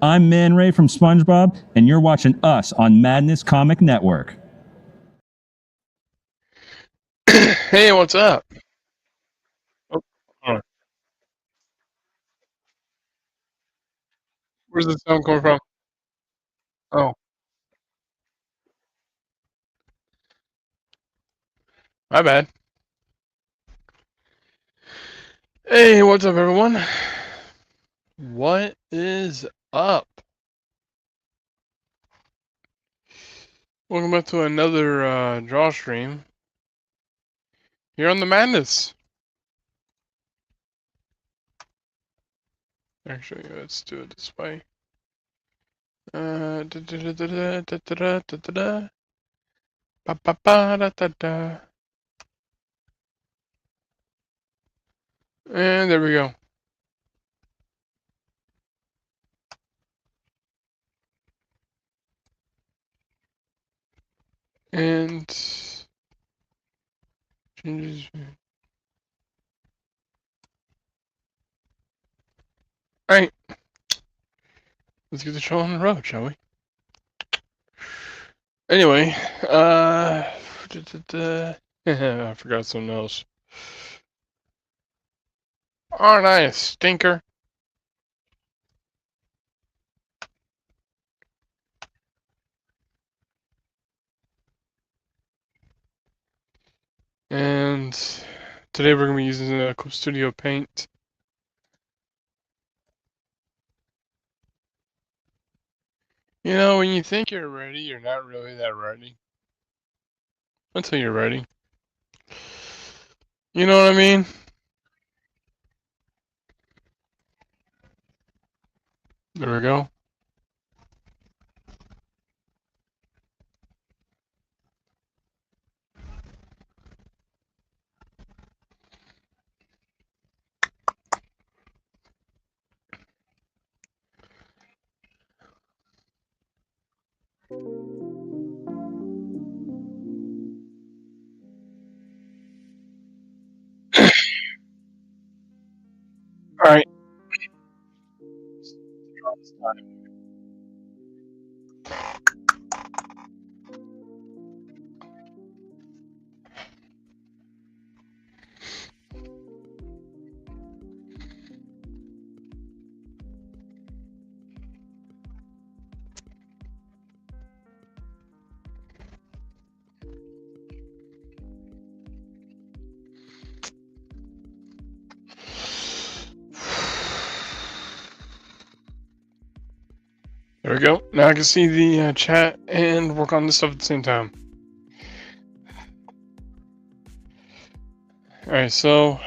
I'm Man Ray from SpongeBob, and you're watching us on Madness Comic Network. Hey, what's up? Oh, hold on. Where's the sound coming from? Oh, my bad. Hey, what's up, everyone? What is up? Welcome back to another DrawStream here on the Madness. Actually, let's do it this way. And there we go. And changes. All right, let's get the show on the road, shall we? Anyway, I forgot something else. Aren't I a stinker? And today we're going to be using the Studio Paint. You know, when you think you're ready, you're not really that ready. Until you're ready. You know what I mean? There we go. All right. There we go. Now I can see the chat and work on this stuff at the same time. All right, so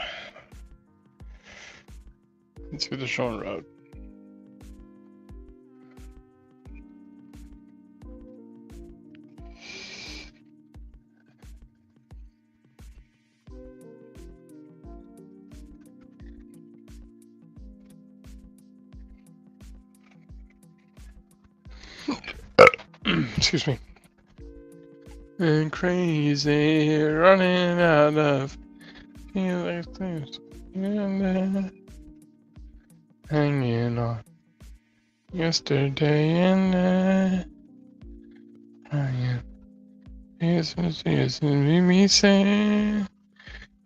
let's get the show on the road. Excuse me. And crazy, running out of things, and hanging on yesterday and it's me saying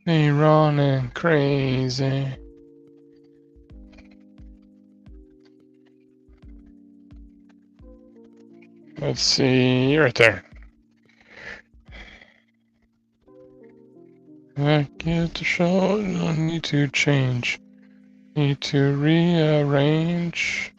they running crazy. Let's see, right there. I get to show, no need to change. Need to rearrange.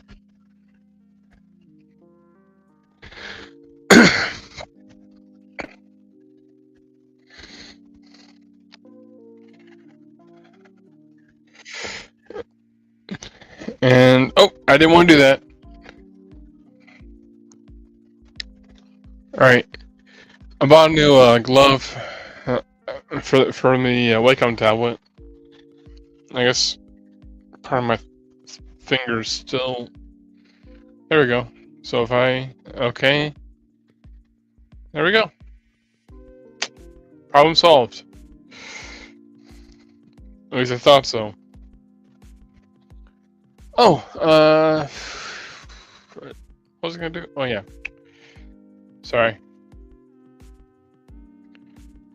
And, oh, I didn't want to do that. Alright. I bought a new glove for the Wacom tablet. I guess part of my fingers still. There we go. So if okay. There we go. Problem solved. At least I thought so. Oh, What was I gonna do? Oh yeah. Sorry.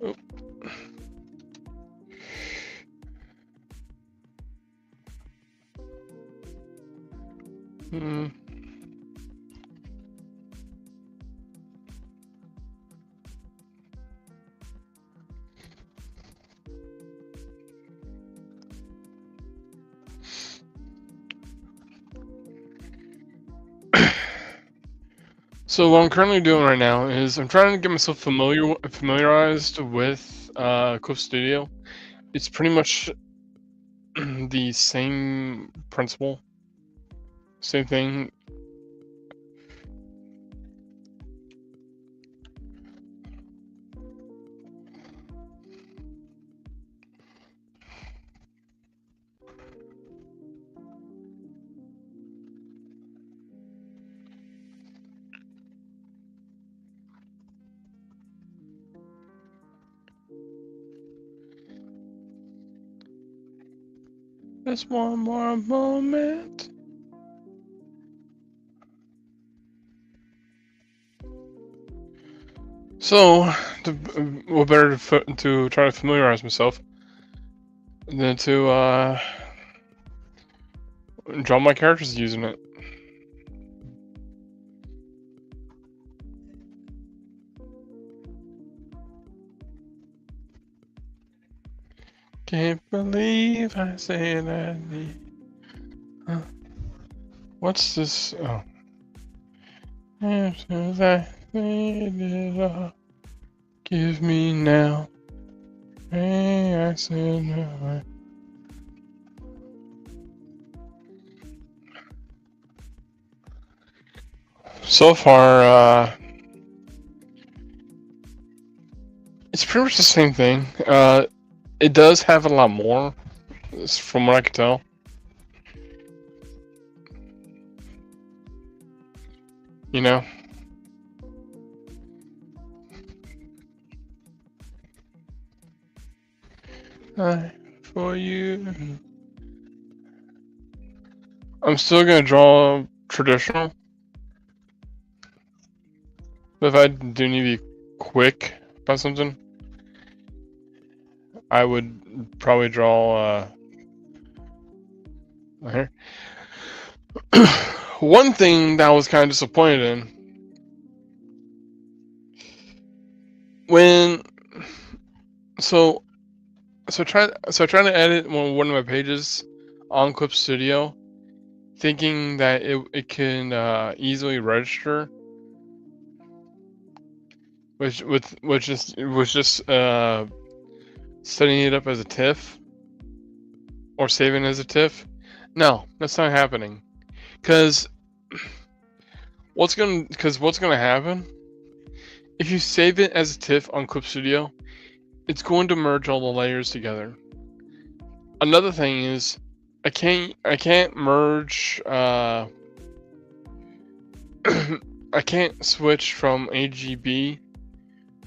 Oh. Hmm. So what I'm currently doing right now is I'm trying to get myself familiarized with Clip Studio. It's pretty much the same principle, same thing. Just one more moment. So, what better to try to familiarize myself than to draw my characters using it. Can't believe I say that. What's this? Oh. After that, it all give me now. Hey, I said no. So far, it's pretty much the same thing. It does have a lot more, from what I can tell. You know? For you. I'm still gonna draw traditional. But if I do need to be quick about something, I would probably draw here. One thing that I was kind of disappointed in when trying to edit one of my pages on Clip Studio, thinking that it can easily register, which was just setting it up as a TIFF or saving it as a TIFF. No, that's not happening. Because what's gonna happen if you save it as a TIFF on Clip Studio, it's going to merge all the layers together. Another thing is I can't merge I can't switch from AGB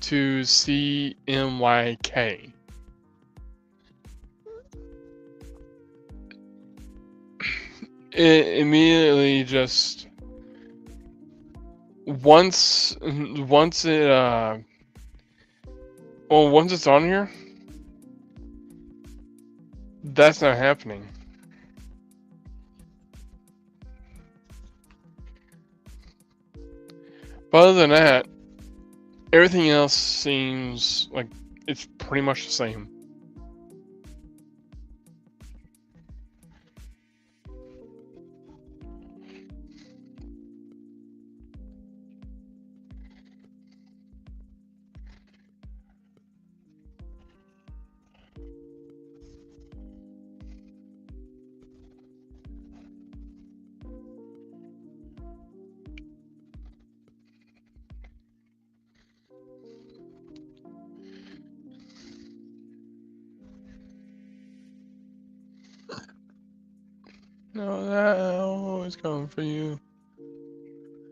to CMYK. It immediately just once it's on here, that's not happening. But other than that, everything else seems like it's pretty much the same. No, that always come for you.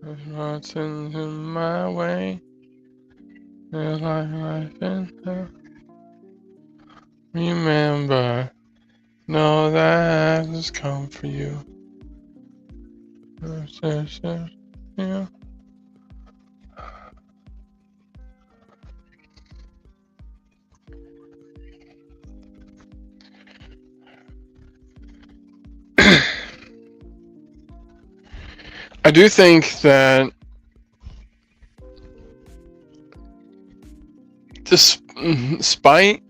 If nothing's in my way, there's life in hell. Remember, no, that has come for you. Yeah. I do think that despite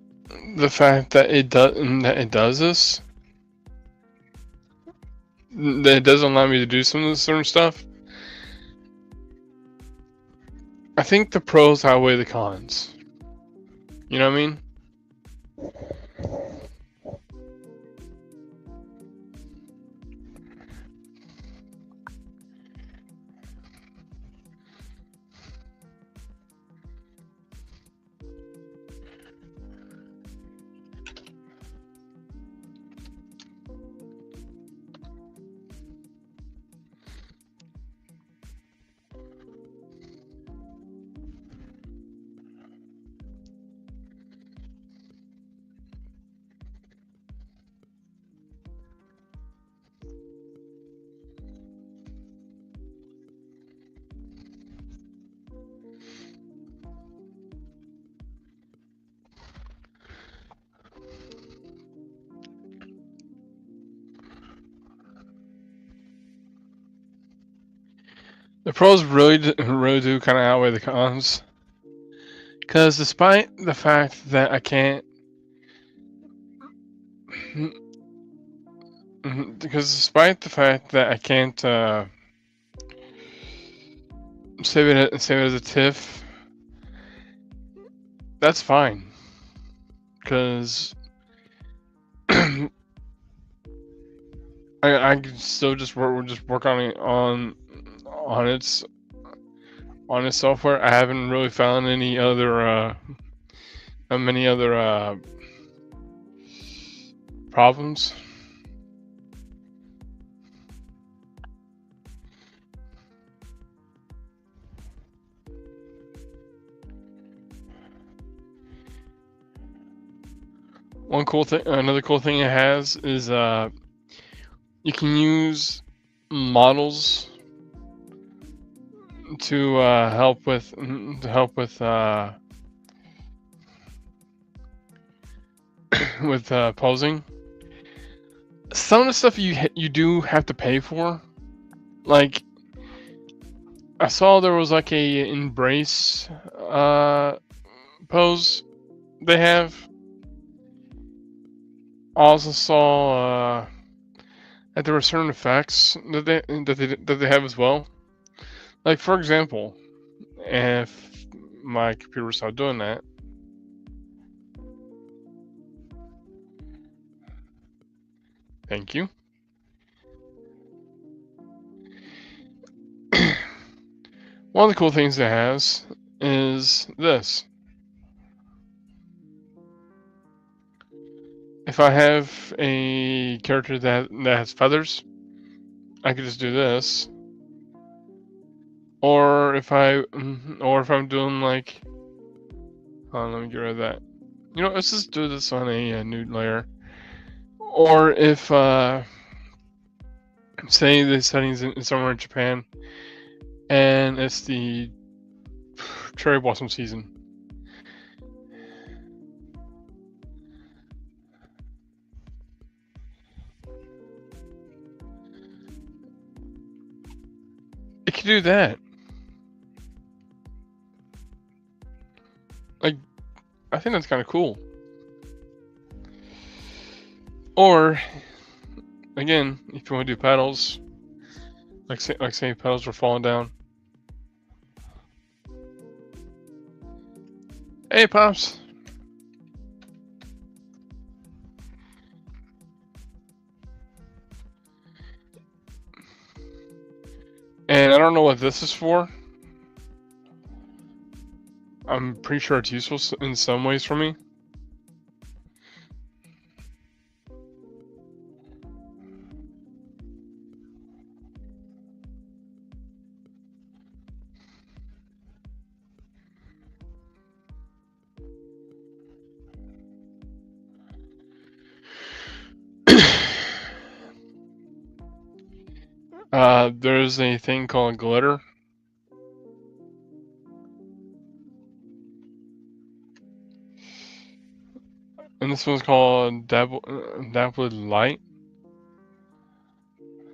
the fact that it does this, that it doesn't allow me to do some of this certain stuff, I think the pros outweigh the cons. You know what I mean? The pros really do kind of outweigh the cons. Because despite the fact that I can't, save it as a TIFF, that's fine. Because I can still just work on it on its software. I haven't really found any other many other problems. Another cool thing it has is you can use models to help with with posing. Some of the stuff you do have to pay for, like I saw there was like a embrace pose they have. I also saw that there were certain effects that they have as well. Like for example, if my computer stopped doing that. Thank you. One of the cool things it has is this. If I have a character that has feathers, I could just do this. Or if I'm doing like, hold on, let me get rid of that. You know, let's just do this on a new layer. Or if say the settings in somewhere in Japan, and it's the cherry blossom season. It can do that. Like, I think that's kind of cool. Or, again, if you want to do petals, like say petals are falling down. Hey, Pops. And I don't know what this is for. I'm pretty sure it's useful in some ways for me. There's a thing called glitter. And this one's called Dappled Light.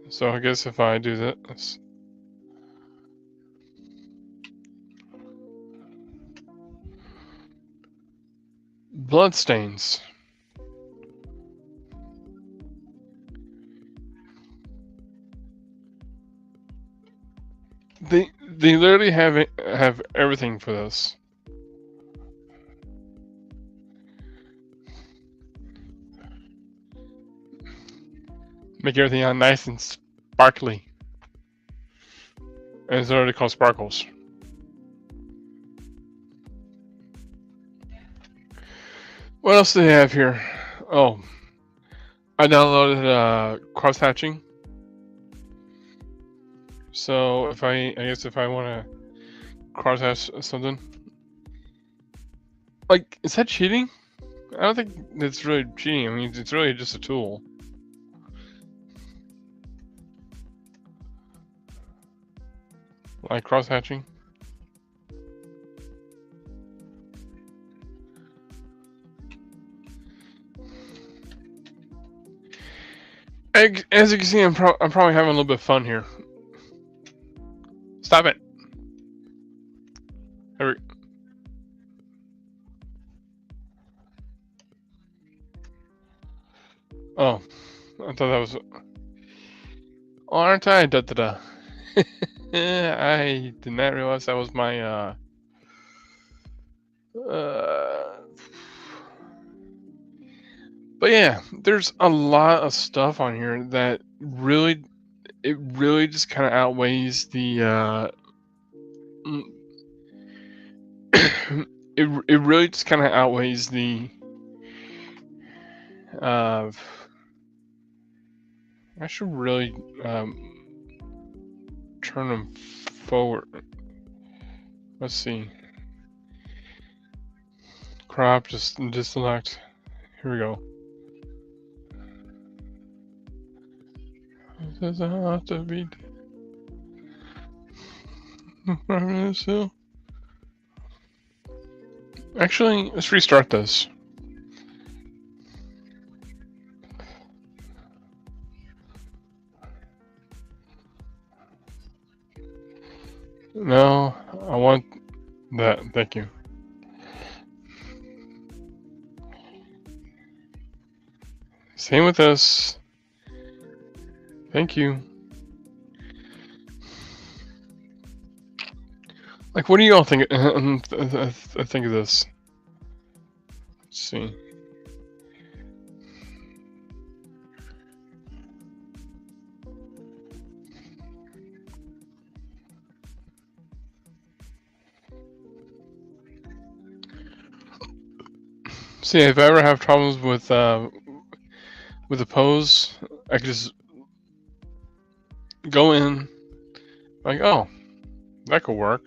So I guess if I do this. Bloodstains. They literally have everything for this. Make everything out nice and sparkly. And it's already called Sparkles. What else do they have here? Oh, I downloaded cross-hatching. So if I guess if I want to cross-hatch something, like, is that cheating? I don't think it's really cheating. I mean, it's really just a tool. Like cross-hatching. As you can see, I'm probably having a little bit of fun here. Stop it. Here we... Oh, I thought that was... Oh, aren't I? Da da da. I did not realize that was my but yeah, there's a lot of stuff on here that really just kind of outweighs the it really just kind of outweighs the I should really turn them forward. Let's see. Crop, just select. Here we go. Does it have to be 5 minutes still? Actually, let's restart this. No, I want that. Thank you. Same with this. Thank you. Like, what do you all think? I think of this. Let's see. See, if I ever have problems with the pose, I could just go in, like, oh, that could work.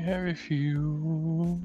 Heavy fuel.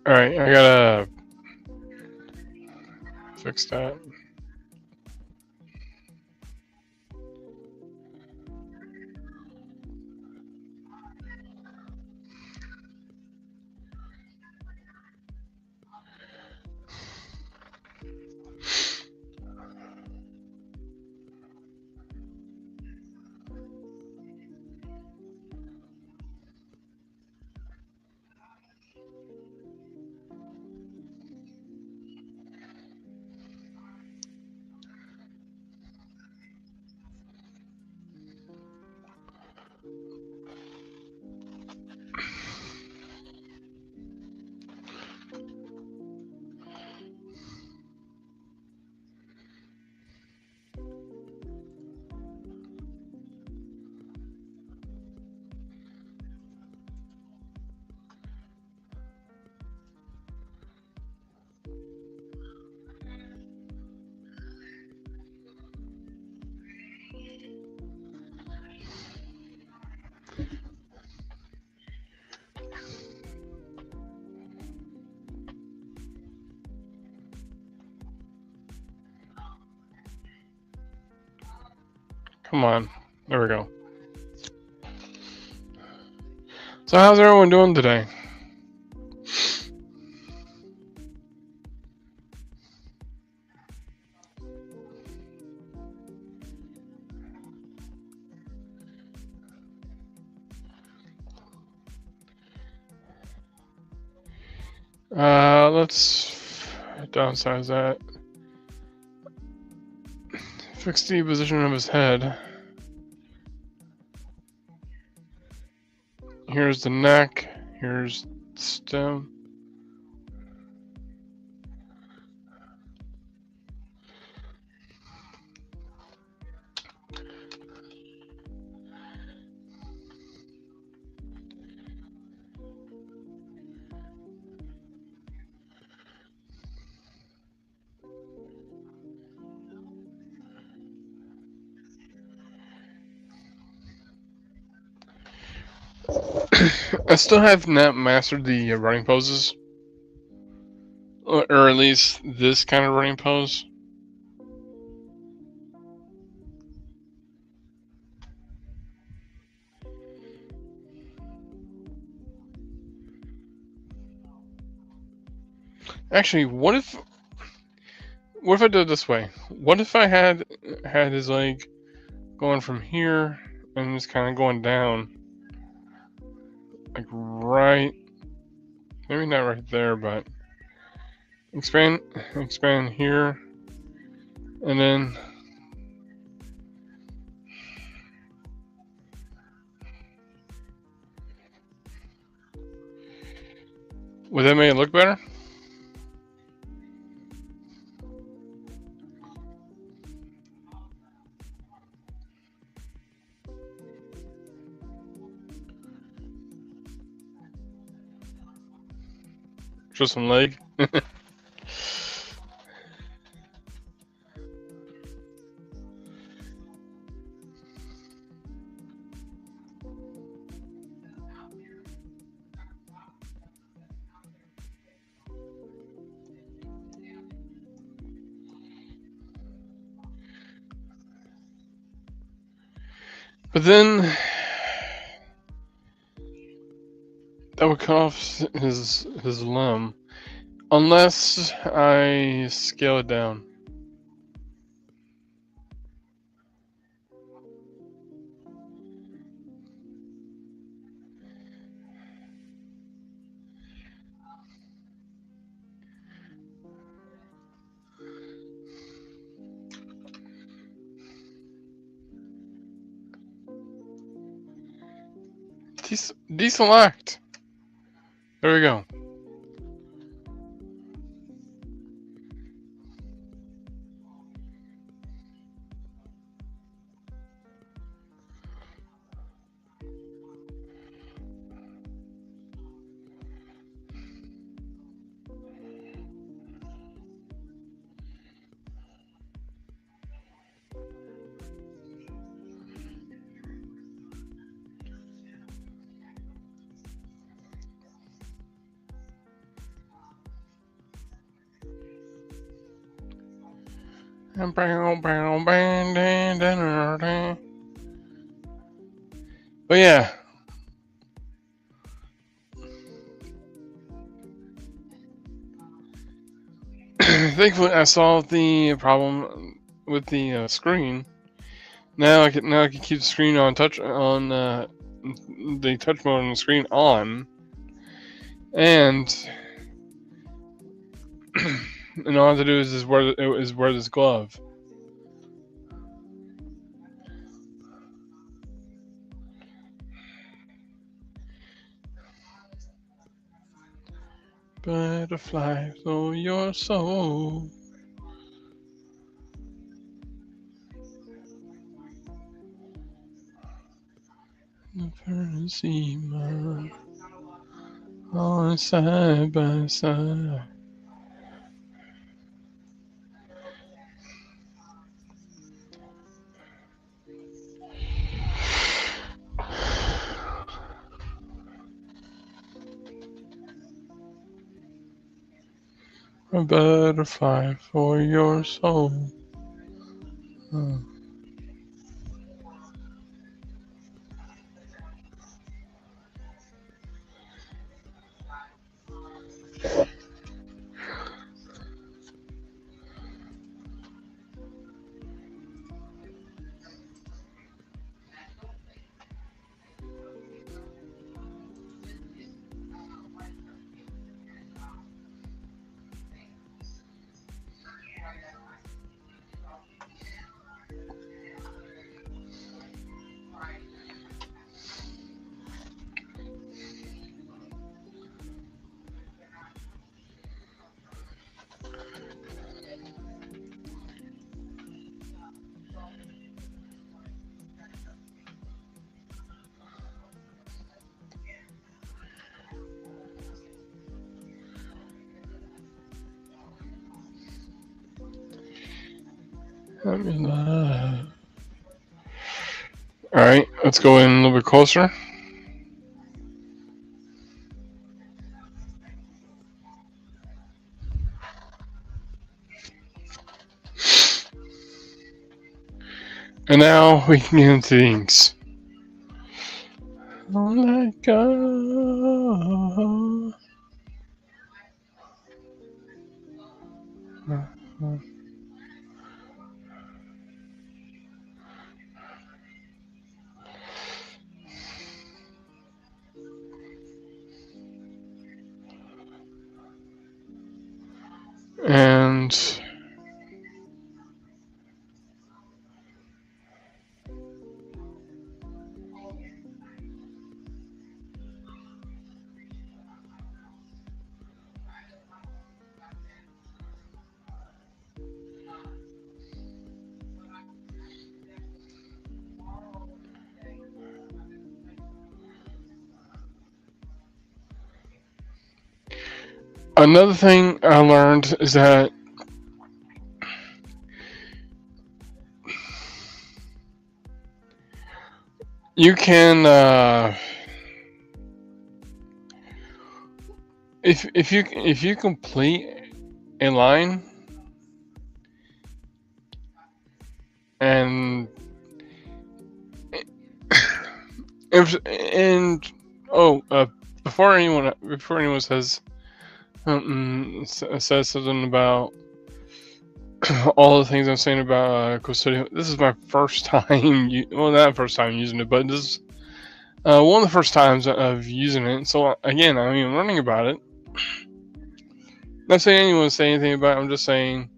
Alright, I gotta fix that. Come on. There we go. So how's everyone doing today? Let's downsize that. Fix the position of his head. Here's the neck. Here's the stem. I still have not mastered the running poses. Or at least this kind of running pose. Actually, what if I did it this way? What if I had his leg going from here and just kind of going down, like right, maybe not right there, but expand here, and then would that make it look better? Just some leg. But then that would cut off his limb, unless I scale it down. Deselect. There we go. But yeah. Thankfully, I solved the problem with the screen. Now I can keep the screen on the touch mode on the screen on, and and all I have to do is wear this glove. Butterfly through your soul. See my all side by side. A butterfly for your soul. Alright, let's go in a little bit closer. And now we can get into the inks. Let go. And another thing I learned is that you can if you complete a line and before anyone says something about all the things I'm saying about custodian, this is my first time. Not first time using it, but this is one of the first times of using it. So again, I'm learning about it. Not saying anyone say anything about it. I'm just saying,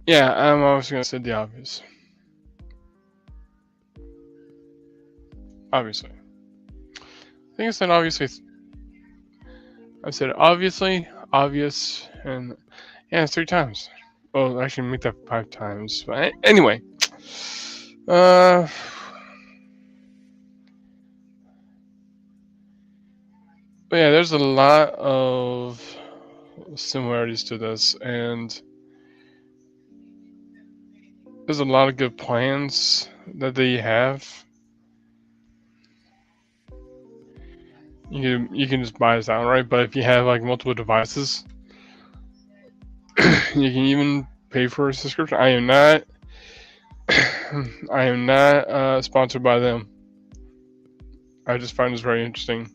yeah, I'm always gonna say the obvious. Obviously, I think I said obviously. I said obviously, obvious, and yeah, it's 3 times. Well, actually, make that 5 times. But anyway, but yeah, there's a lot of similarities to this, and there's a lot of good plans that they have. You can just buy this outright, but if you have like multiple devices, you can even pay for a subscription. I am not. I am not sponsored by them. I just find this very interesting.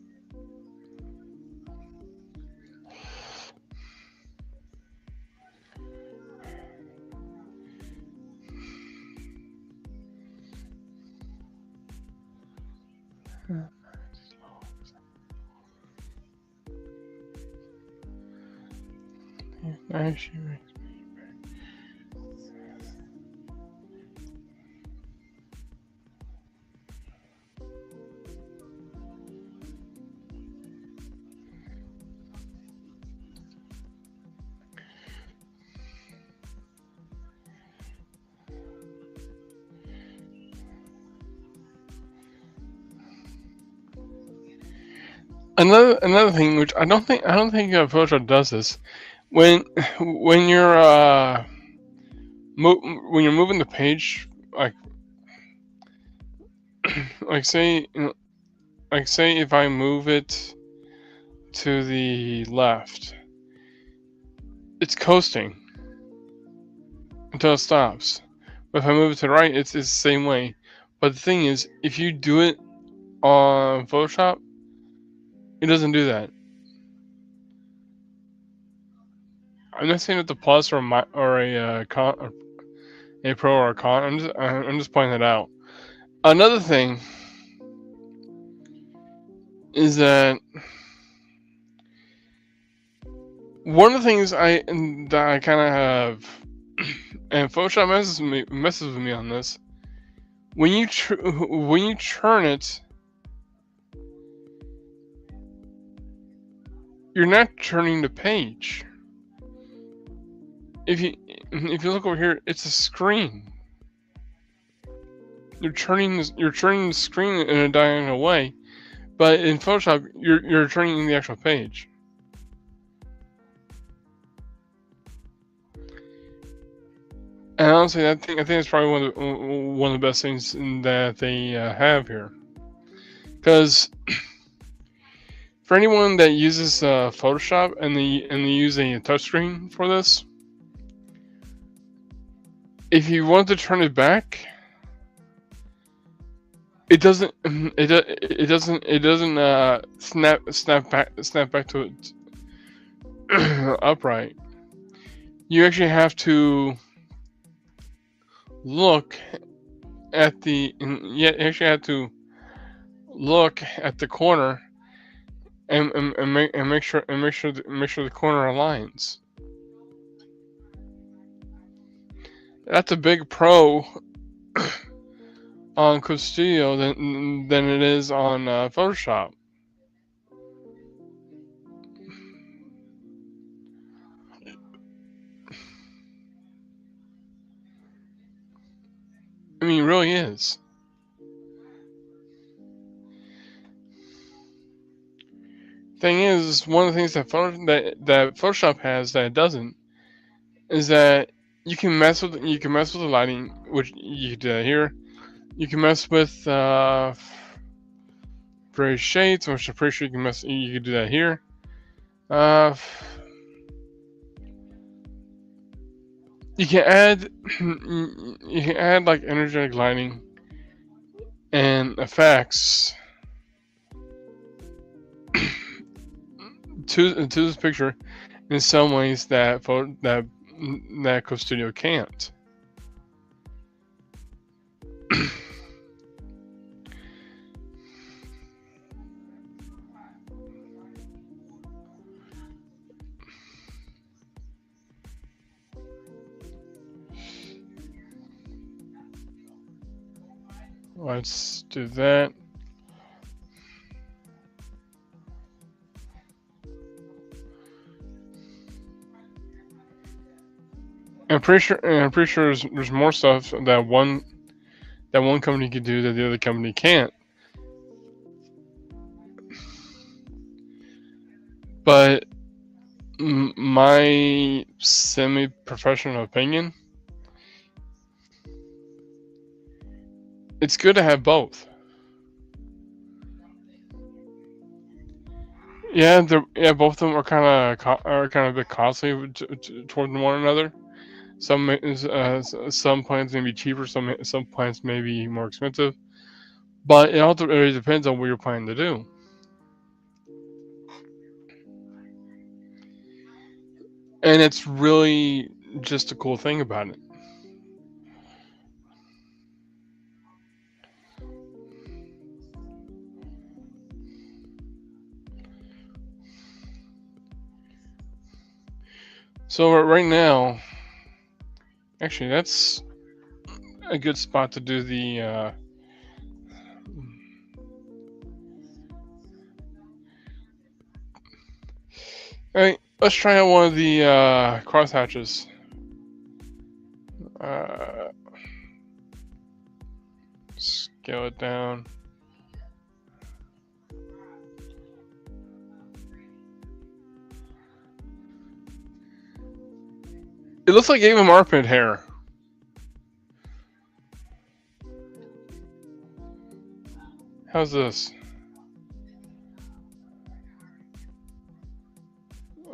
Another thing, which I don't think Photoshop does this, when you're when you're moving the page, like say if I move it to the left, it's coasting until it stops. But if I move it to the right, it's the same way. But the thing is, if you do it on Photoshop, it doesn't do that. I'm not saying it's a plus or a con, a pro or a con. I'm just pointing that out. Another thing is that one of the things that I kind of have, and Photoshop messes with me on this. When you churn it, you're not churning the page. If you look over here, it's a screen. You're churning the screen in a diagonal way, but in Photoshop, you're churning the actual page. And honestly, I think it's probably one of the best things that they have here, because for anyone that uses Photoshop and they use a touchscreen for this, if you want to turn it back, it doesn't snap back to it upright. You actually have to look at the corner and make sure the corner aligns. That's a big pro on Clip Studio than it is on Photoshop. I mean, it really is. Thing is, one of the things that Photoshop has that it doesn't is that you can mess with the lighting, which you can do that here. You can mess with various shades, which I'm pretty sure you can do that here. You can add like energetic lighting and effects to this picture in some ways that Clip Studio can't. Let's do that. I'm pretty sure there's more stuff that one company can do that the other company can't. But my semi-professional opinion, it's good to have both. Yeah, both of them are kind of a bit costly toward one another. Some plans may be cheaper, some plans may be more expensive, but it ultimately depends on what you're planning to do. And it's really just a cool thing about it. So right now, actually, that's a good spot to do the. All right, let's try out one of the crosshatches. Scale it down. It looks like I gave him armpit hair. How's this?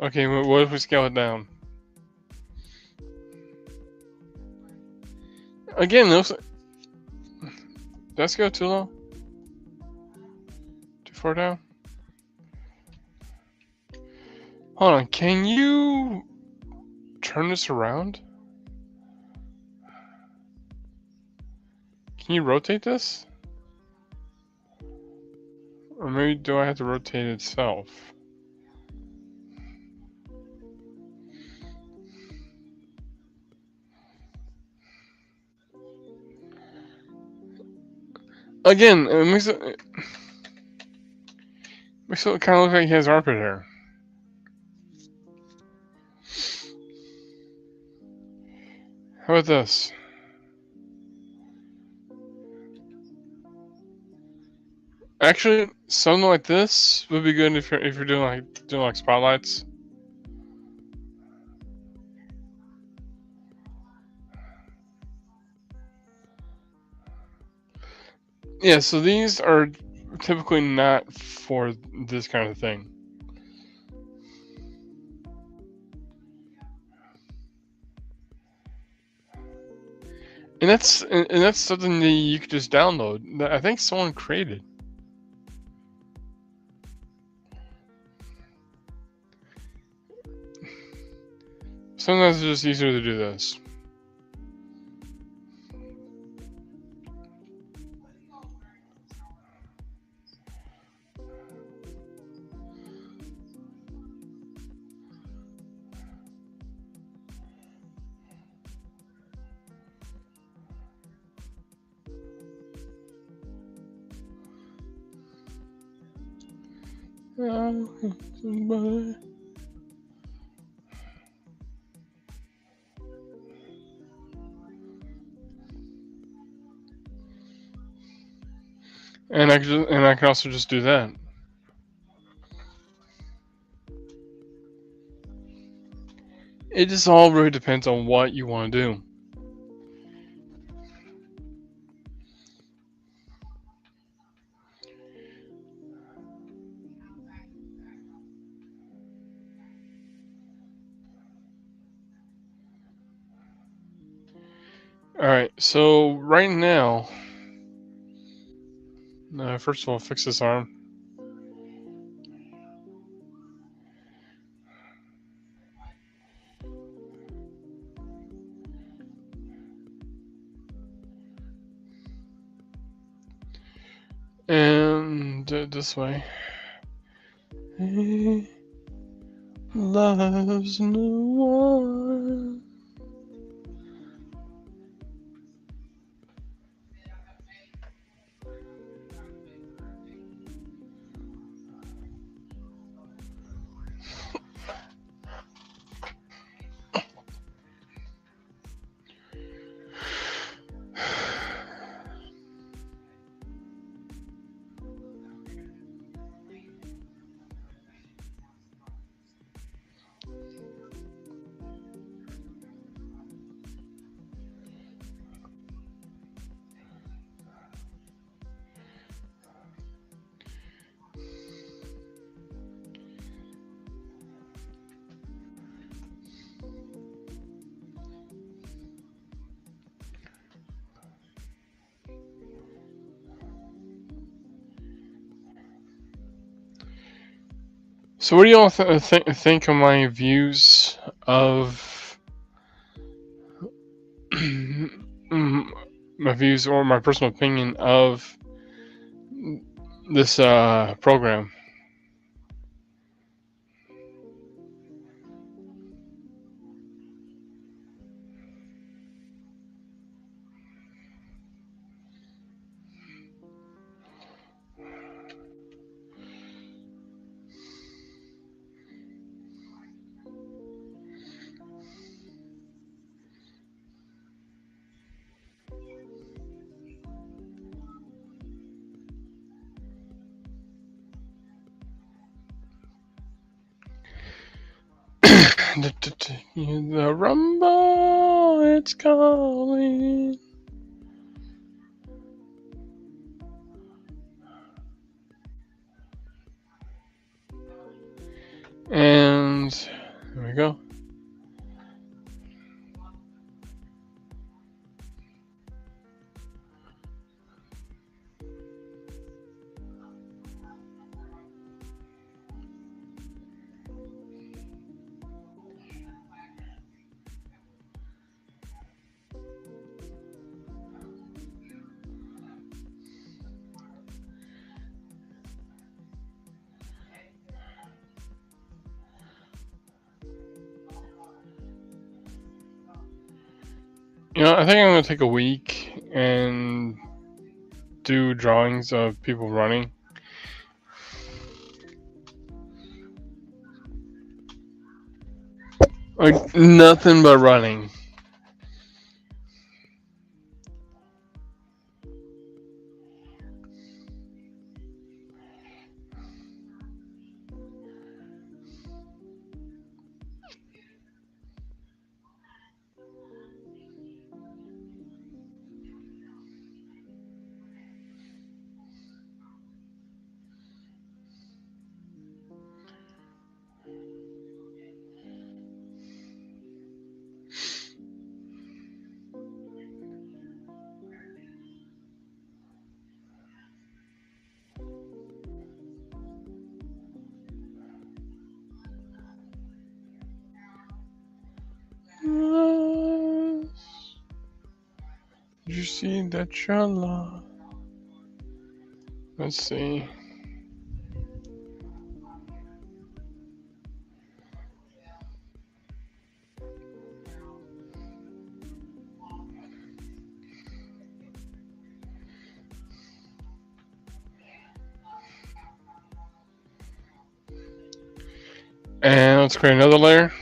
Okay, what if we scale it down? Again, those. Did I scale too low? Too far down? Hold on, can you turn this around? Can you rotate this? Or maybe do I have to rotate it itself? Again, it makes it kind of look like he has armpit hair. How about this? Actually, something like this would be good if you're doing like spotlights. Yeah, so these are typically not for this kind of thing. And that's something that you could just download that I think someone created. Sometimes it's just easier to do this. Somebody. And I can also just do that. It just all really depends on what you want to do. Alright, so right now, first of all, fix this arm. And do it this way. He loves no one. So what do y'all think of my views of my views or my personal opinion of this program? The rumble, it's calling. And there we go. You know, I think I'm gonna take a week and do drawings of people running. Like nothing but running. Did you see that you're lost? Let's see. And let's create another layer.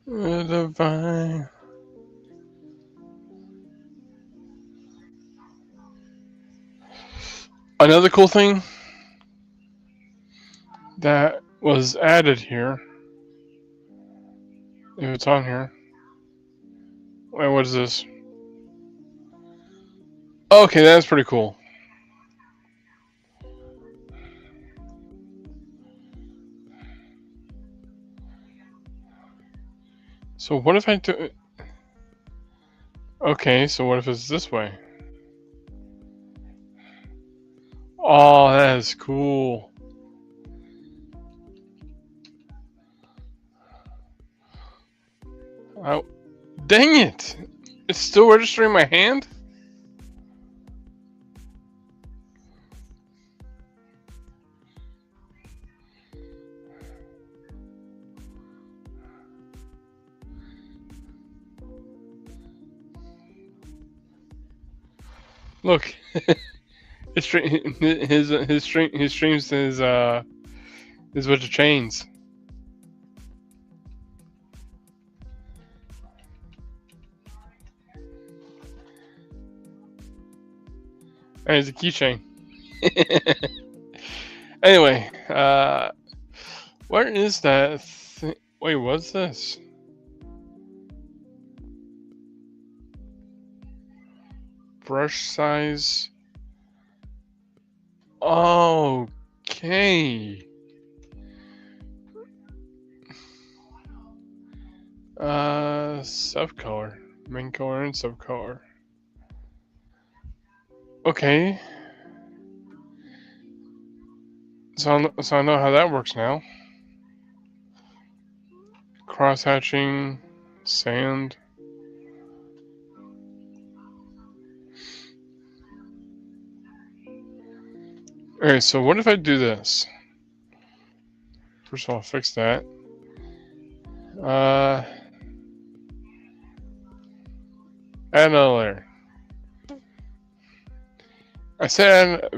Divine. Another cool thing that was added here, if it's on here. Wait, what is this? Okay, that's pretty cool. So what if I do it? Okay, so what if it's this way? Oh, that is cool. Oh, dang it! It's still registering my hand? Look, His streams his with the chains. And it's a keychain. Anyway, where is that? Wait, what's this? Brush size. Okay. Subcolor, main color and subcolor. Okay. So I know how that works now. Cross hatching, sand. Alright, so what if I do this? First of all, fix that. Add another layer. I said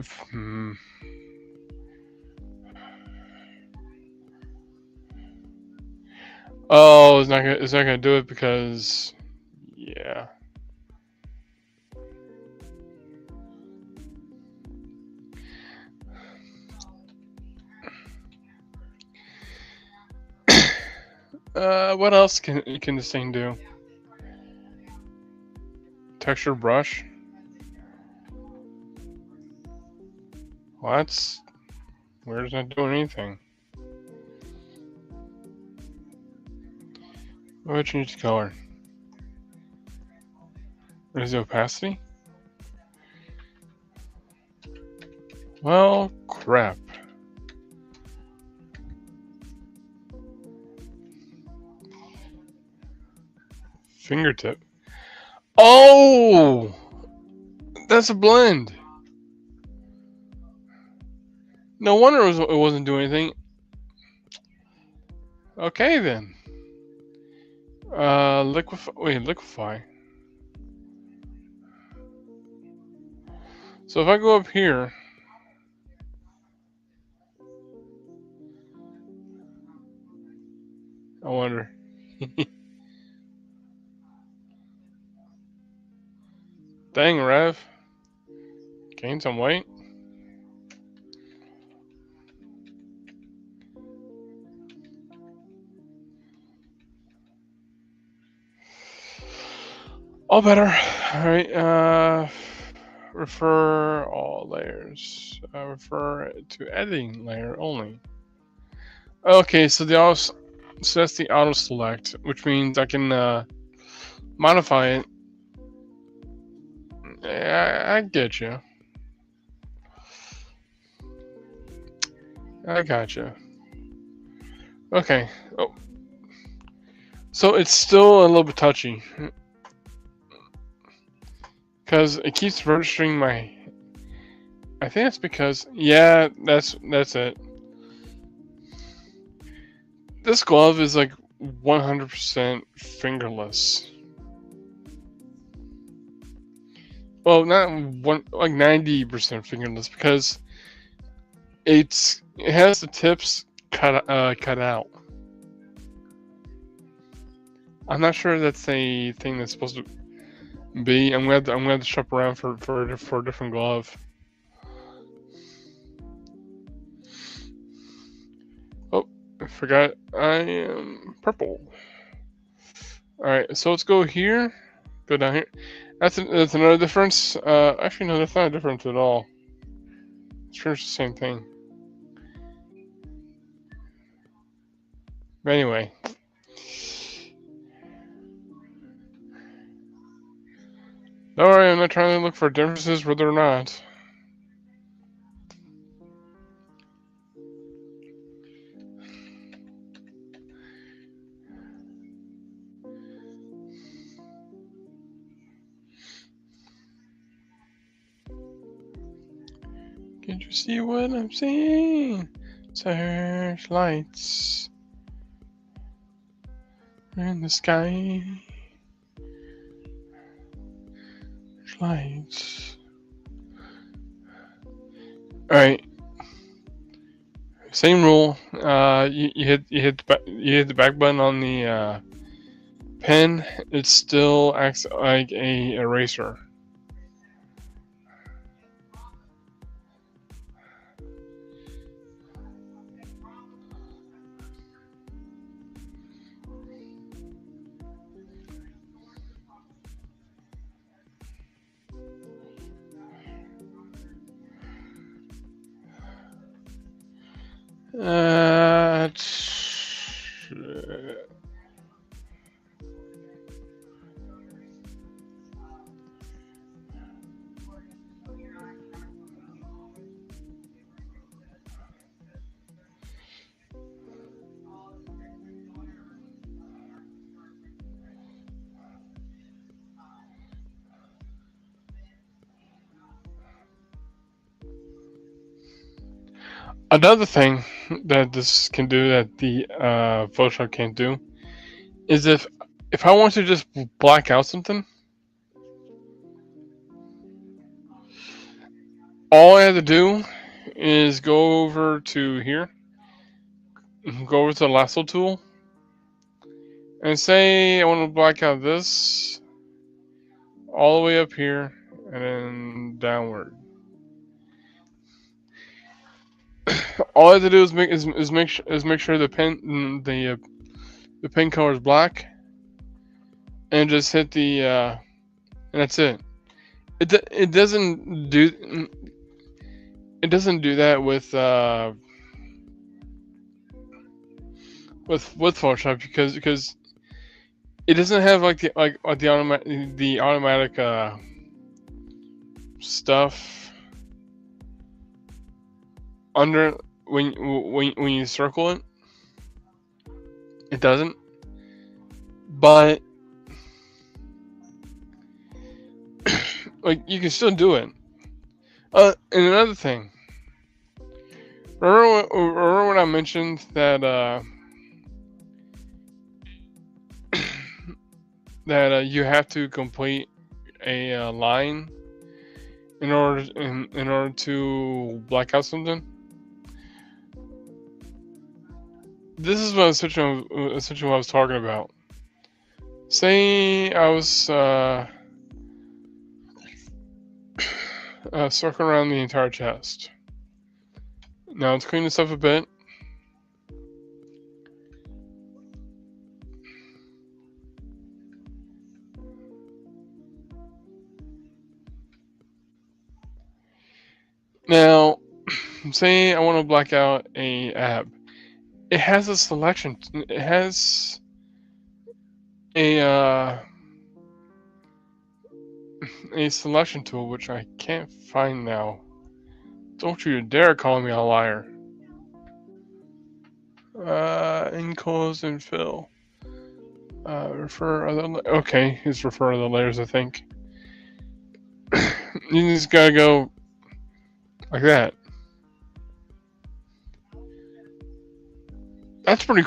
oh, it's not gonna do it because yeah. What else can this thing do? Texture brush. Well, that's weird. It's not doing anything. What would change the color? What is the opacity? Well, crap. Fingertip. Oh! That's a blend. No wonder it wasn't doing anything. Okay then. Liquefy. So if I go up here, I wonder. Dang, Rev. Gain some weight. All better. Alright, refer all layers. Refer to editing layer only. Okay, so that's the auto select, which means I can modify it. Yeah, I get you. I gotcha. Okay. Oh. So it's still a little bit touchy. Because it keeps registering my... I think that's because... Yeah, that's it. This glove is like 100% fingerless. Well, not like 90% fingerless because it has the tips cut out. I'm not sure that's a thing that's supposed to be. I'm gonna have to shop around for a different glove. Oh, I forgot I am purple. Alright, so let's go here. Go down here. That's another difference. Actually, no, that's not a difference at all. It's pretty much the same thing. But anyway. Don't worry, I'm not trying to look for differences whether or not. Can't you see what I'm seeing? Searchlights in the sky. Lights. All right. Same rule. You hit the back button on the pen. It still acts like a eraser. Another thing that this can do that the Photoshop can't do is if I want to just black out something, all I have to do is go over to here, go over to the lasso tool, and say I want to black out this all the way up here and then downward. All I have to do is make sure the pen color is black, and just hit the and that's it. It doesn't do that with Photoshop because it doesn't have like the automatic stuff under when you circle it. It doesn't, but like you can still do it. And another thing, remember when I mentioned that that you have to complete a line in order to black out something? This is what essentially what I was talking about. Say I was circling around the entire chest. Now let's clean this up a bit. Now, say I want to black out a ab. It has a selection. It has a selection tool, which I can't find now. Don't you dare call me a liar. Enclose and fill. Refer other. Okay, it's refer other layers. I think. You just gotta go like that. That's pretty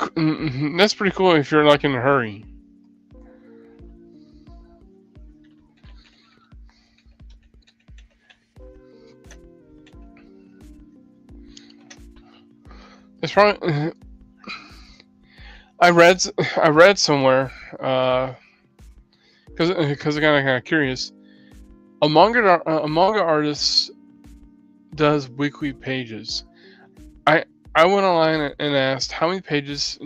cool if you're like in a hurry. It's probably I read somewhere because I'm kind of curious. A manga artist does weekly pages. I went online and asked how many pages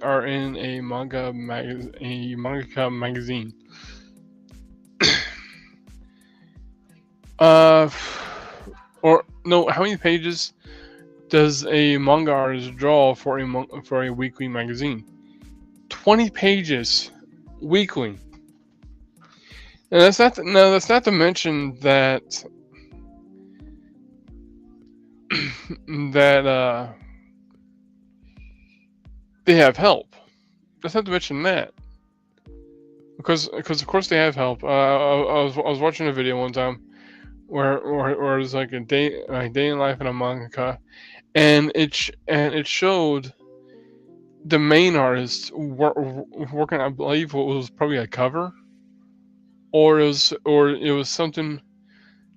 are in a manga magazine. Or no, how many pages does a manga artist draw for a weekly magazine? 20 pages weekly. And that's not to mention that they have help. That's not to mention that, because of course they have help. I was watching a video one time where it was like a day in life in a mangaka, and it showed the main artist working. I believe what was probably a cover, or it was something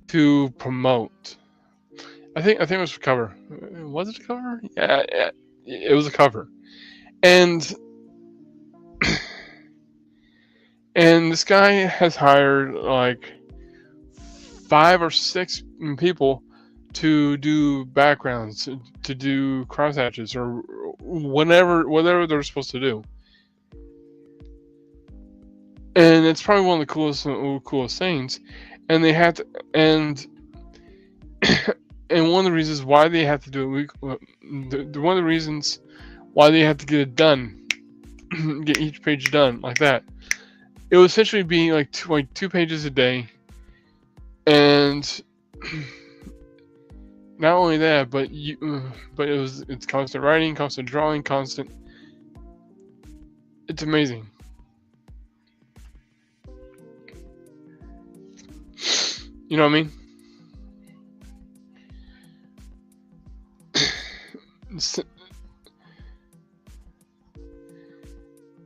to promote. I think it was a cover. Was it a cover? Yeah, it was a cover. And this guy has hired like 5 or 6 people to do backgrounds, to do crosshatches, or whatever they're supposed to do. And it's probably one of the coolest things. And they had to, and one of the reasons why they had to do it, one of the reasons why they had to get it done, get each page done like that, it was essentially being like 2 pages a day. And not only that, but it's constant writing, constant drawing, constant. It's amazing. You know what I mean?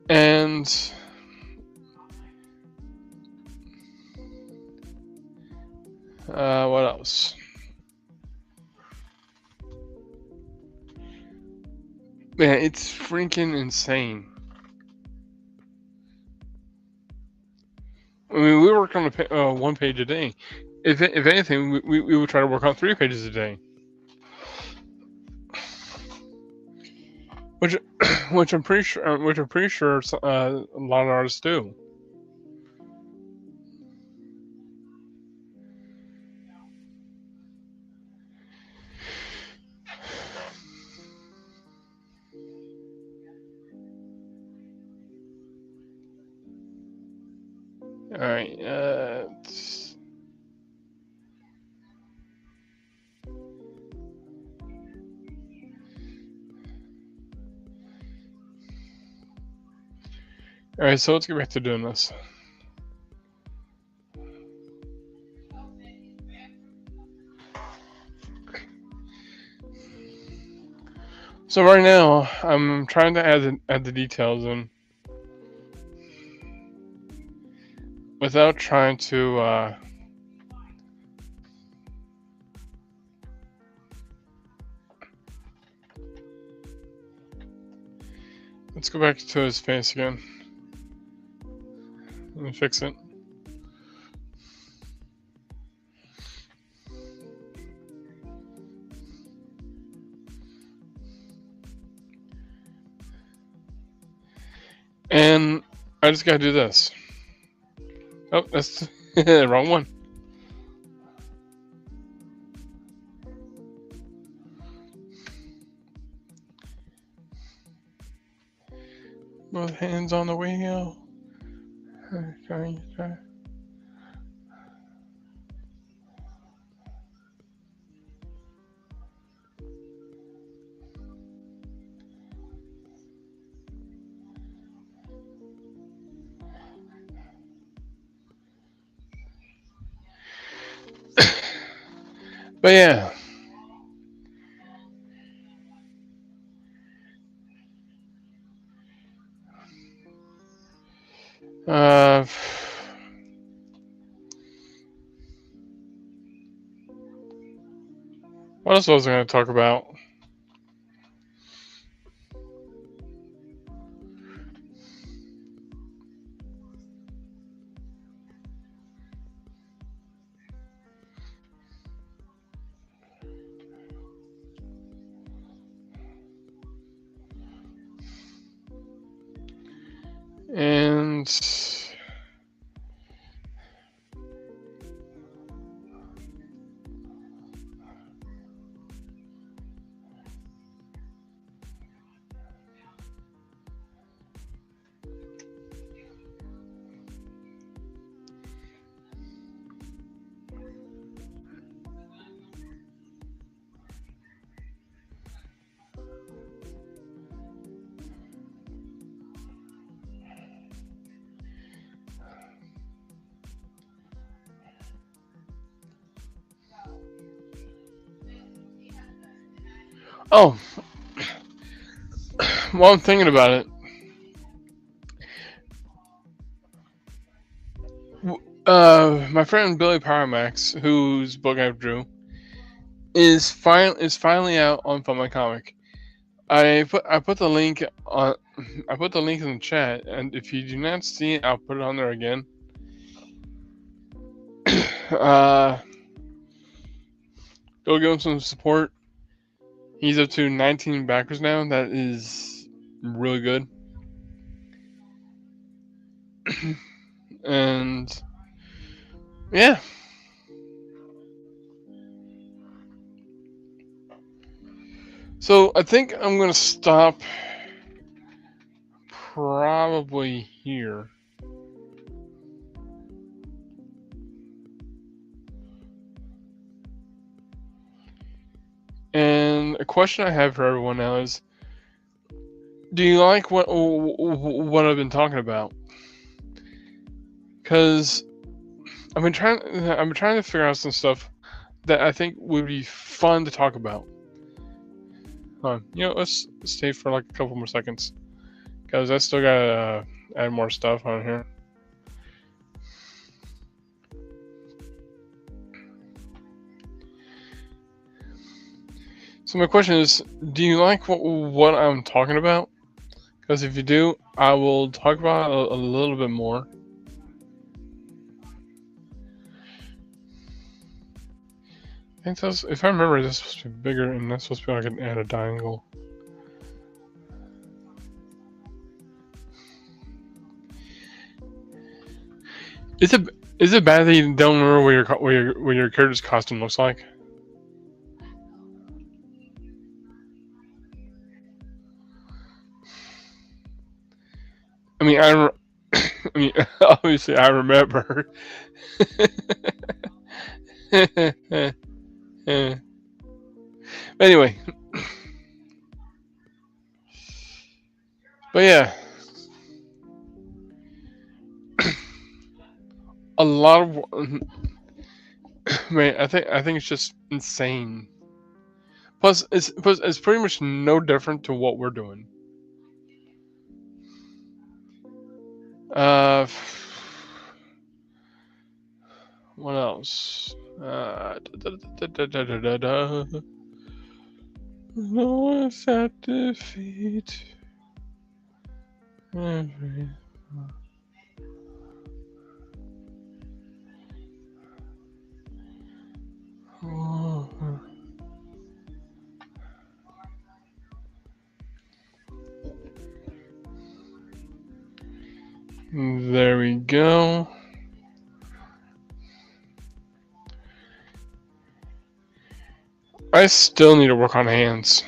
And what else? Man, it's freaking insane. I mean, we work on 1 page a day. If anything, we would try to work on 3 pages a day. Which I'm pretty sure a lot of artists do. All right. All right. So let's get back to doing this. So right now, I'm trying to add the details in without trying to. Let's go back to his face again. Let me fix it. And I just gotta do this. Oh, that's the wrong one. Both hands on the wheel. Okay. But yeah. What else was I going to talk about? And oh, while I'm thinking about it, my friend Billy Powermax, whose book I drew, is finally out on Fun My Comic. I put the link on. I put the link in the chat, and if you do not see it, I'll put it on there again. Go give him some support. He's up to 19 backers now. That is really good. And yeah. So I think I'm gonna stop probably here. And a question I have for everyone now is, do you like what I've been talking about? Because I've been trying to figure out some stuff that I think would be fun to talk about. Let's stay for like a couple more seconds, because I still gotta add more stuff on here. So my question is, do you like what I'm talking about? Because if you do, I will talk about it a little bit more. I think that's, if I remember, this is supposed to be bigger, and that's supposed to be like an add a diagonal. Is it bad that you don't remember what your character's costume looks like? I mean, obviously I remember. Anyway, but yeah, a lot of man. I think it's just insane. Plus, it's pretty much no different to what we're doing. What else? No, it's at defeat. There we go. I still need to work on hands.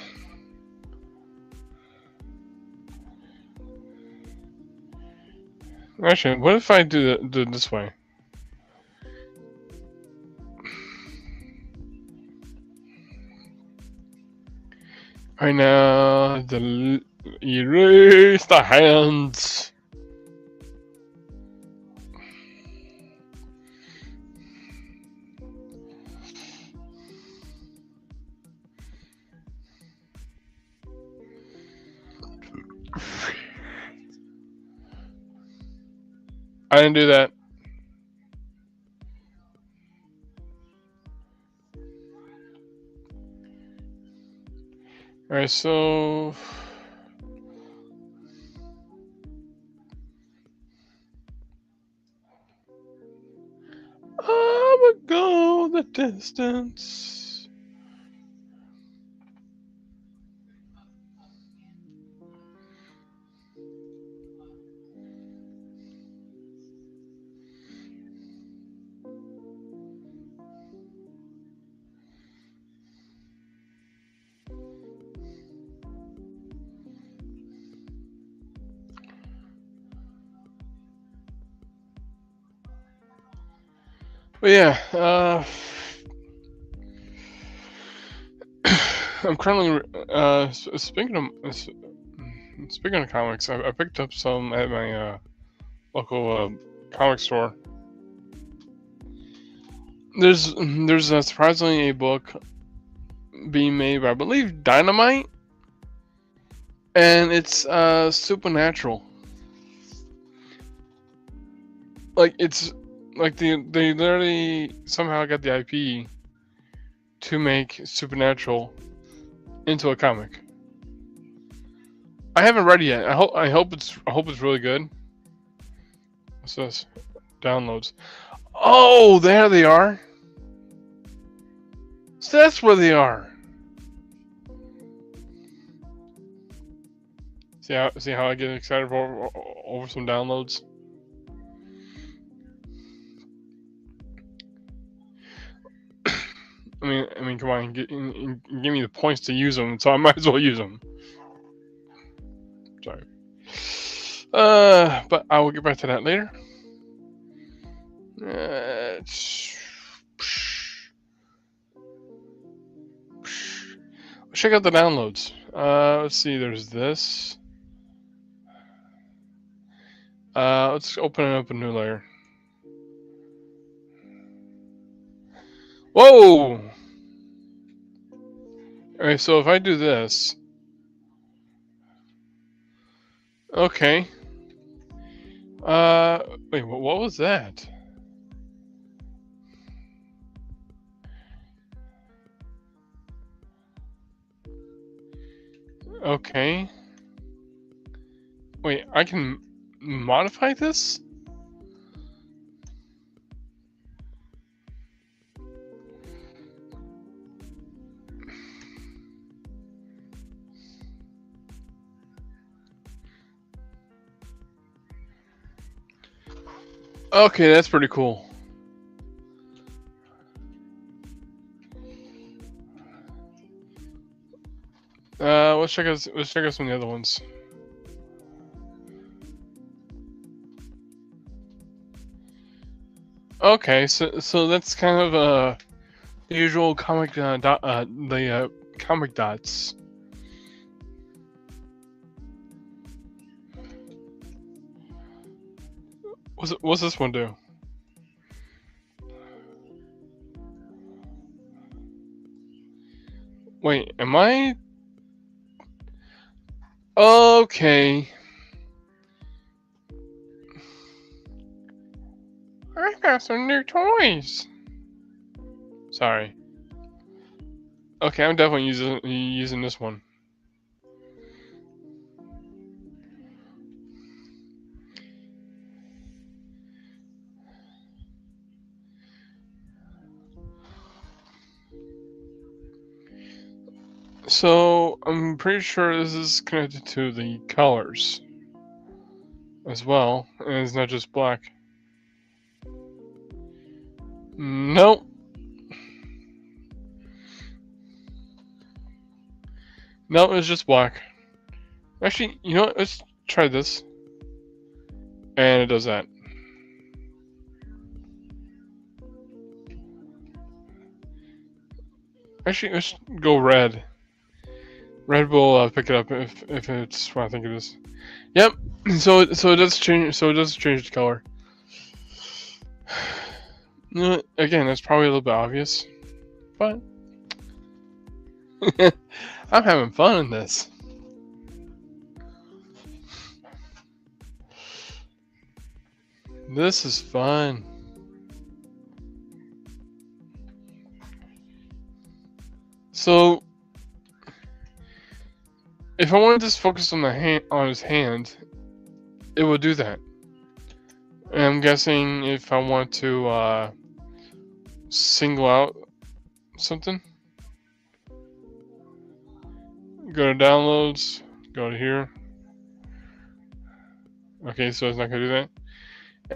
Actually, what if I do it this way? Right now, erase the hands. I didn't do that. Alright, so I'ma go the distance. But yeah, I'm currently speaking of comics. I picked up some at my local comic store. There's surprisingly a book being made by, I believe, Dynamite, and it's supernatural. Like, it's like they literally somehow got the IP to make Supernatural into a comic. I haven't read it yet. I hope it's really good. What's this? Downloads. Oh, there they are. So that's where they are. See how I get excited over some downloads? I mean, come on, give me the points to use them, so I might as well use them. Sorry. But I will get back to that later. Let's check out the downloads. Let's see. There's this. Let's open up a new layer. Whoa! Alright, so if I do this. Okay. Wait, what was that? Okay. Wait, I can modify this? Okay, that's pretty cool. Let's check out some of the other ones. Okay, so that's kind of the usual comic comic dots. What's this one do? Wait, am I? Okay. I got some new toys. Sorry. Okay, I'm definitely using this one. So I'm pretty sure this is connected to the colors as well, and it's not just black. Nope. No, it's just black. Actually, you know what? Let's try this. And it does that. Actually, let's go red. Red will pick it up if it's what I think it is. Yep. So it does change. So it does change the color. Again, that's probably a little bit obvious, but I'm having fun in this. This is fun. So, if I wanted to focus on his hand, it would do that. And I'm guessing if I want to single out something, go to downloads, go to here. Okay, so it's not gonna do that,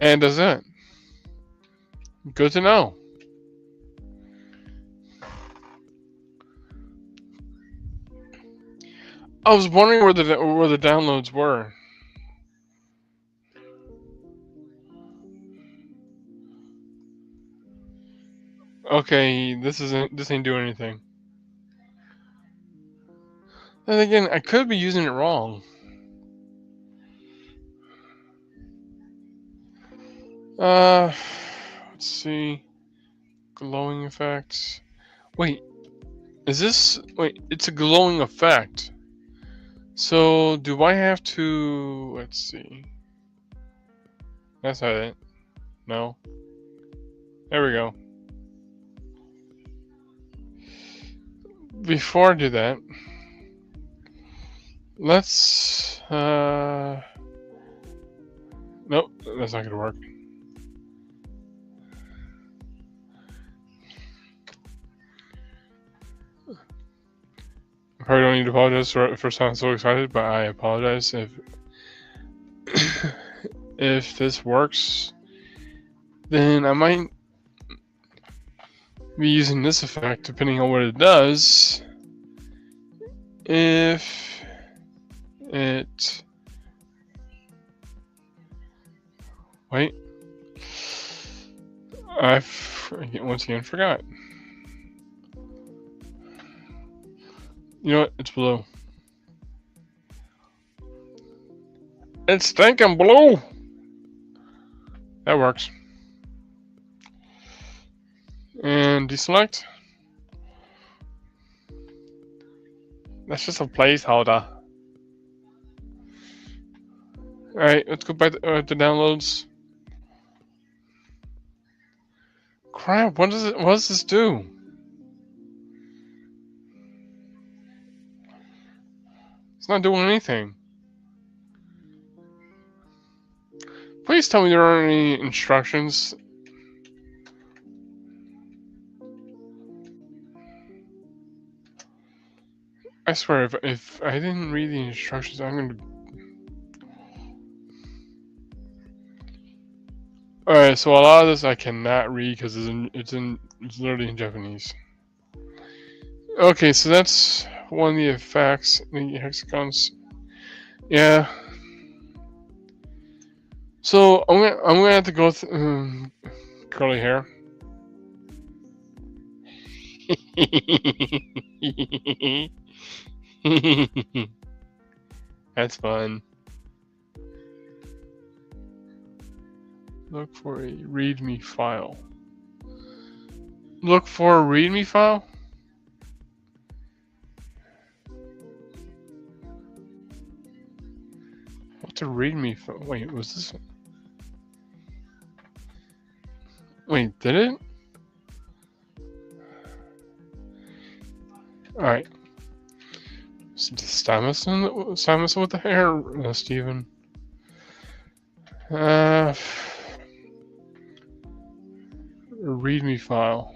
and it does that. Good to know. I was wondering where the downloads were. Okay, this ain't doing anything. And again, I could be using it wrong. Let's see. Glowing effects. Wait, is this? Wait, it's a glowing effect. So do I have to? Let's see. That's not it. No. There we go. before I do that, let's nope, that's not gonna work. I probably don't need to apologize for sounding so excited, but I apologize if if this works. Then I might be using this effect depending on what it does. If it wait, once again forgot. You know what? It's blue. It's stinking blue. That works. And deselect. That's just a placeholder. Alright, let's go back to downloads. Crap, what does this do? It's not doing anything. Please tell me there aren't any instructions. I swear, if I didn't read the instructions, I'm gonna... Alright, so a lot of this I cannot read because it's literally in Japanese. Okay, so that's one of the effects, the hexagons. Yeah. So I'm gonna have to go through curly hair. That's fun. Look for a README file. Look for a README file? What's a README file? Wait, was this? Wait, did it? Alright. Stop messing with the hair, Steven. README file.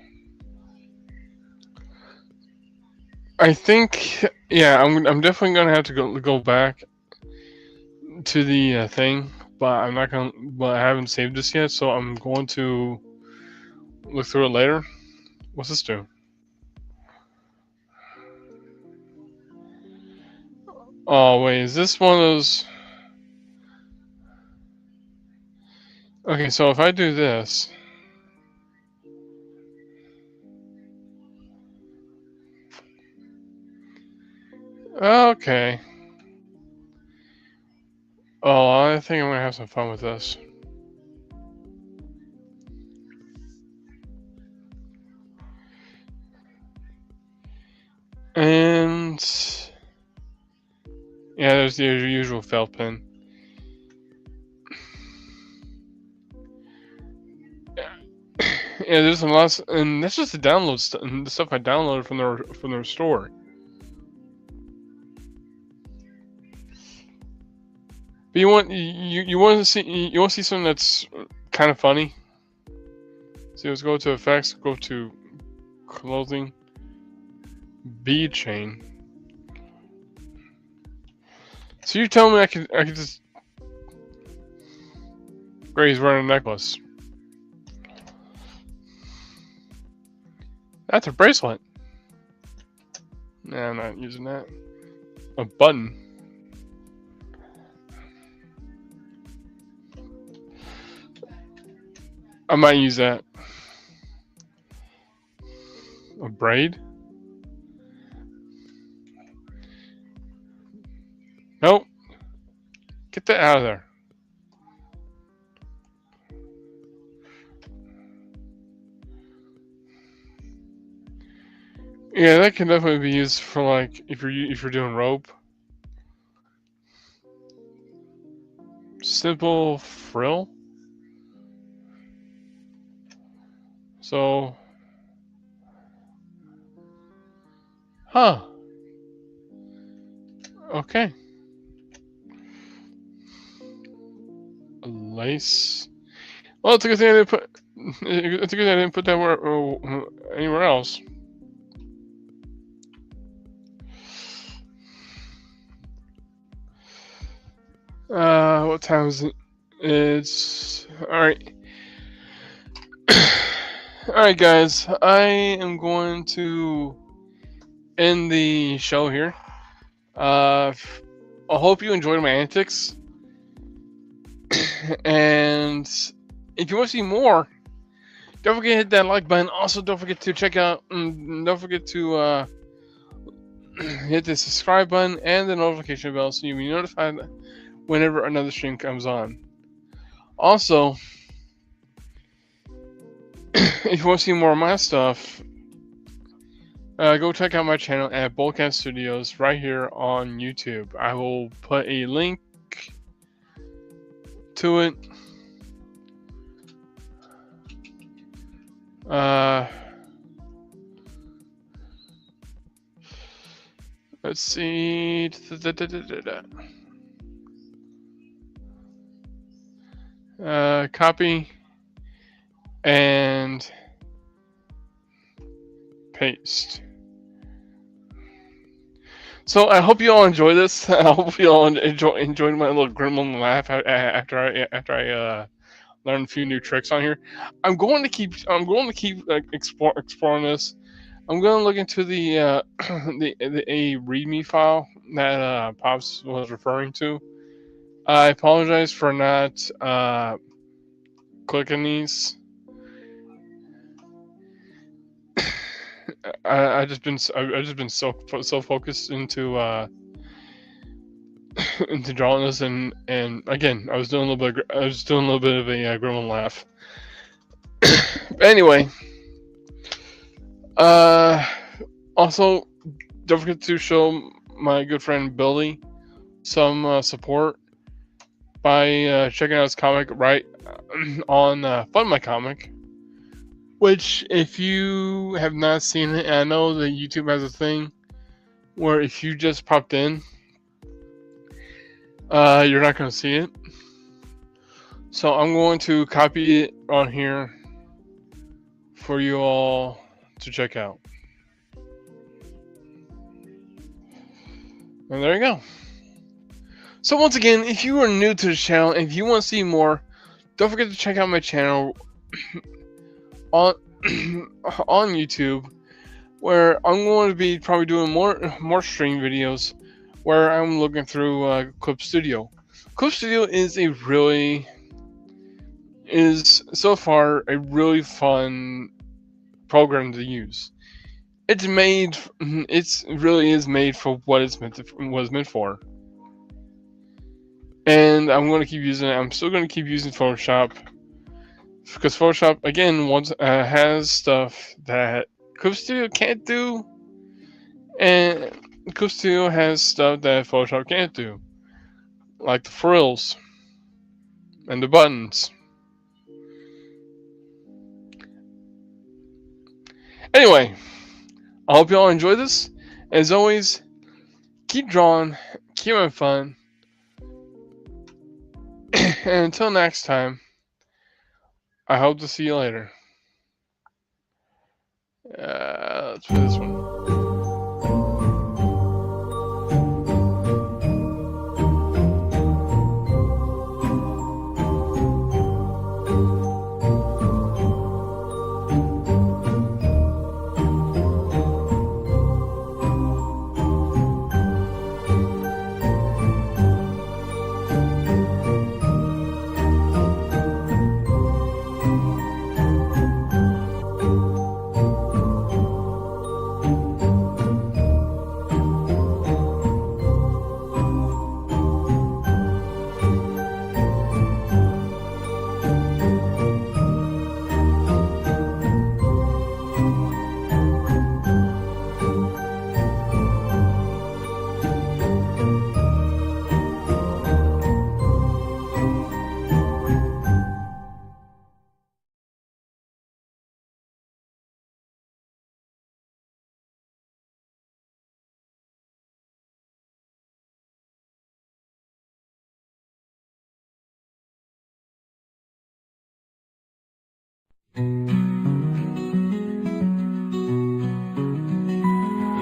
I think, yeah, I'm definitely gonna have to go back to the thing, but I'm not gonna. But I haven't saved this yet, so I'm going to look through it later. What's this do? Oh wait, is this one of those? Okay, so if I do this. Okay. Oh, I think I'm gonna have some fun with this. And yeah, there's the usual felt pen. Yeah, there's some lots, and that's just the download stuff, the stuff I downloaded from their store. But you want to see something that's kind of funny. So let's go to effects, go to clothing, bead chain. So you're telling me I could just... Great, he's wearing a necklace. That's a bracelet. Nah, I'm not using that. A button. I might use that. A braid? Nope. Get that out of there. Yeah, that can definitely be used for like if you're doing rope. Simple frill. So Huh. Okay. A lace. Well, it's a good thing I didn't put. It's a good thing I didn't put that anywhere else. What time is it? It's alright. Alright, guys. I am going to end the show here. I hope you enjoyed my antics. And if you want to see more, don't forget to hit that like button. Also, don't forget to check out. Don't forget to hit the subscribe button and the notification bell so you'll be notified whenever another stream comes on. Also, if you want to see more of my stuff, go check out my channel at Boldcat Studios right here on YouTube. I will put a link to it. Let's see. Copy and paste. So I hope you all enjoy this. I hope you all enjoyed my little gremlin laugh after I learned a few new tricks on here. I'm going to keep exploring this. I'm going to look into the a README file that Pops was referring to. I apologize for not clicking these. I've just been so focused into into drawing this, and again I was doing a little bit of a gremlin laugh. But anyway, also don't forget to show my good friend Billy some support by checking out his comic right on Fund My Comic. Which, if you have not seen it, I know that YouTube has a thing where if you just popped in, you're not going to see it. So I'm going to copy it on here for you all to check out. And there you go. So once again, if you are new to the channel, if you want to see more, don't forget to check out my channel on YouTube, where I'm going to be probably doing more stream videos where I'm looking through Clip Studio. Clip Studio is so far a really fun program to use. It really is made for what it's meant for. And I'm going to keep using it. I'm still going to keep using Photoshop, because Photoshop, again, has stuff that Clip Studio can't do, and Clip Studio has stuff that Photoshop can't do, like the frills and the buttons. Anyway, I hope you all enjoy this. As always, keep drawing, keep having fun, and until next time, I hope to see you later. Let's put this one.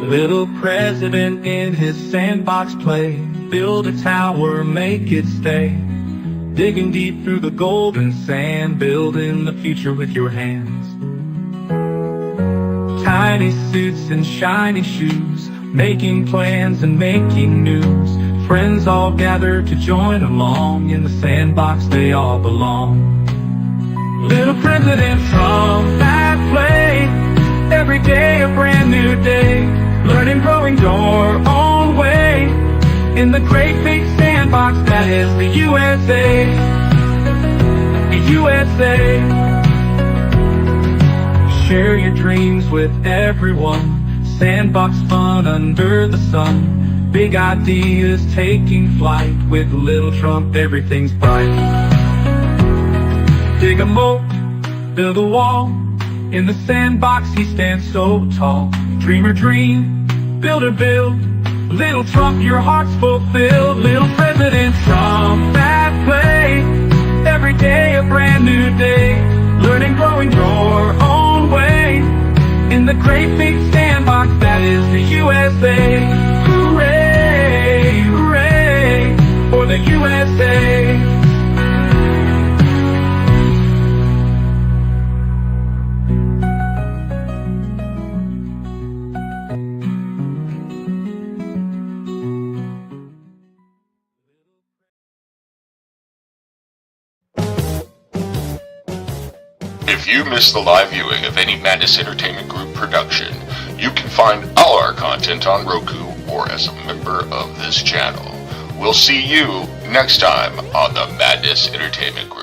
Little president in his sandbox play, build a tower, make it stay. Digging deep through the golden sand, building the future with your hands. Tiny suits and shiny shoes, making plans and making news. Friends all gather to join along, in the sandbox they all belong. Little president from that play, every day a brand new day. Learning, growing your own way, in the great big sandbox that is the USA. The USA. Share your dreams with everyone, sandbox fun under the sun. Big ideas taking flight, with little Trump everything's bright. Dig a moat, build a wall, in the sandbox he stands so tall. Dreamer dream, builder build, little Trump your heart's fulfilled. Little President Trump that play, every day a brand new day. Learning, growing your own way, in the great big sandbox that is the USA. Hooray, hooray, for the USA. If you missed the live viewing of any Madness Entertainment Group production, you can find all our content on Roku or as a member of this channel. We'll see you next time on the Madness Entertainment Group.